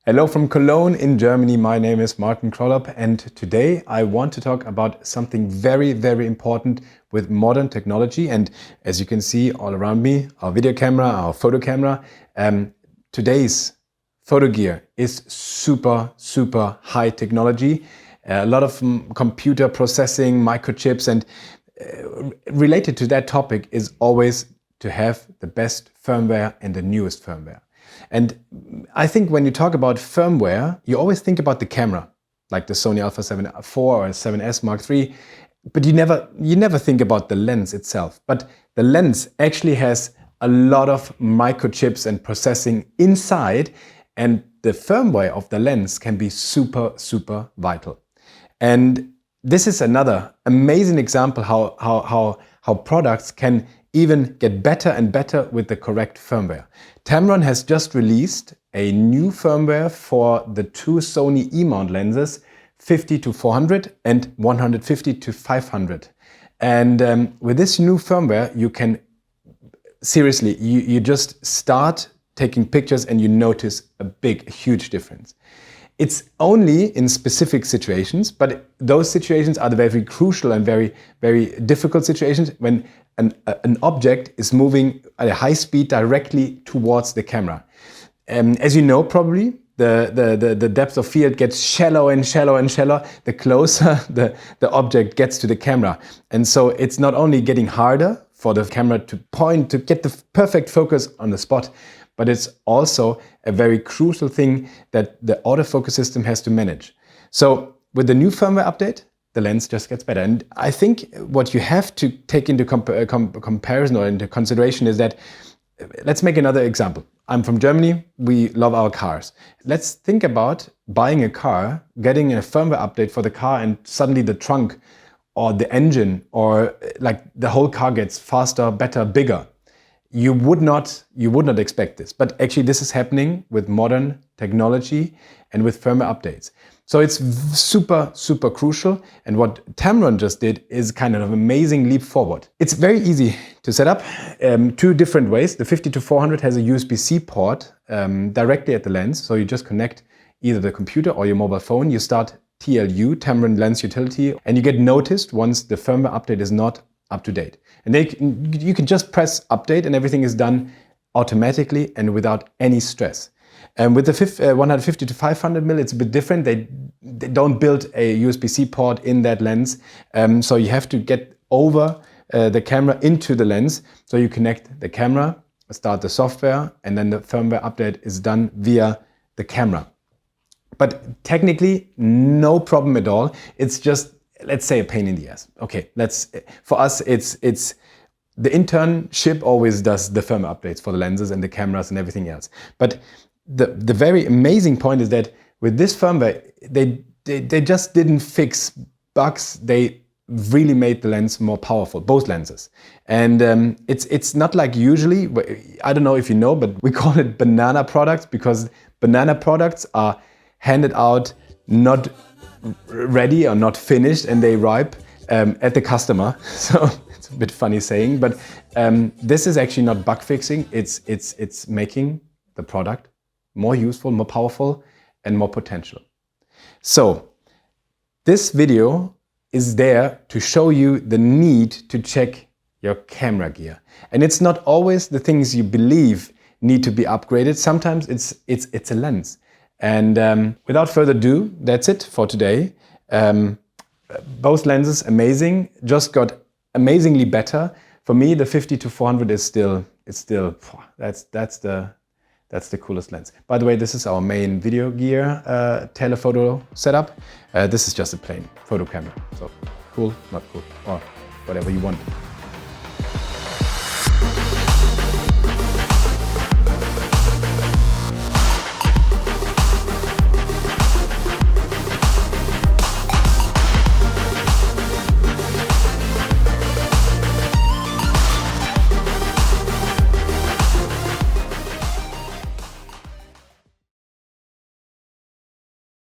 Hello from Cologne in Germany. My name is Martin Krolop, and today I want to talk about something very, very important with modern technology. And as you can see all around me, our video camera, our photo camera, today's photo gear is super, super high technology. A lot of computer processing, microchips, and related to that topic is always to have the best firmware and the newest firmware. And I think when you talk about firmware, you always think about the camera, like the Sony Alpha 7 IV or 7S Mark III, but you never think about the lens itself. But the lens actually has a lot of microchips and processing inside, and the firmware of the lens can be super, super vital. And this is another amazing example how products can even get better and better with the correct firmware. Tamron has just released a new firmware for the two Sony E-mount lenses, 50-400 and 150-500. And with this new firmware, you can seriously, you just start taking pictures and you notice a huge difference. It's only in specific situations, but those situations are the very crucial and very, very difficult situations when an object is moving at a high speed directly towards the camera. As you know, probably, the depth of field gets shallow and shallow and shallow the closer the object gets to the camera. And so it's not only getting harder for the camera to point, to get the perfect focus on the spot, but it's also a very crucial thing that the autofocus system has to manage. So with the new firmware update, the lens just gets better. And I think what you have to take into comparison or into consideration is that, let's make another example. I'm from Germany, we love our cars. Let's think about buying a car, getting a firmware update for the car, and suddenly the trunk or the engine or like the whole car gets faster, better, bigger. You would not expect this, but actually this is happening with modern technology and with firmware updates. So it's super, super crucial. And what Tamron just did is kind of an amazing leap forward. It's very easy to set up two different ways. The 50-400 has a USB-C port directly at the lens. So you just connect either the computer or your mobile phone. You start TLU, Tamron Lens Utility, and you get noticed once the firmware update is not up to date. And you can just press update and everything is done automatically and without any stress. And with the 150-500 mil, it's a bit different. They don't build a USB-C port in that lens. So you have to get over the camera into the lens. So you connect the camera, start the software, and then the firmware update is done via the camera. But technically, no problem at all. It's just, let's say, a pain in the ass. Okay, for us, it's the internship always does the firmware updates for the lenses and the cameras and everything else. But the very amazing point is that with this firmware, they just didn't fix bugs. They really made the lens more powerful, both lenses. And it's not like usually, I don't know if you know, but we call it banana products because banana products are handed out not ready or not finished and they ripe at the customer. So it's a bit funny saying, but this is actually not bug fixing. It's making the product more useful, more powerful, and more potential. So this video is there to show you the need to check your camera gear. And it's not always the things you believe need to be upgraded. Sometimes it's a lens. And without further ado, that's it for today. Both lenses amazing, just got amazingly better. For me, the 50-400 is still that's the coolest lens. By the way, this is our main video gear telephoto setup. This is just a plain photo camera. So cool, not cool, or whatever you want.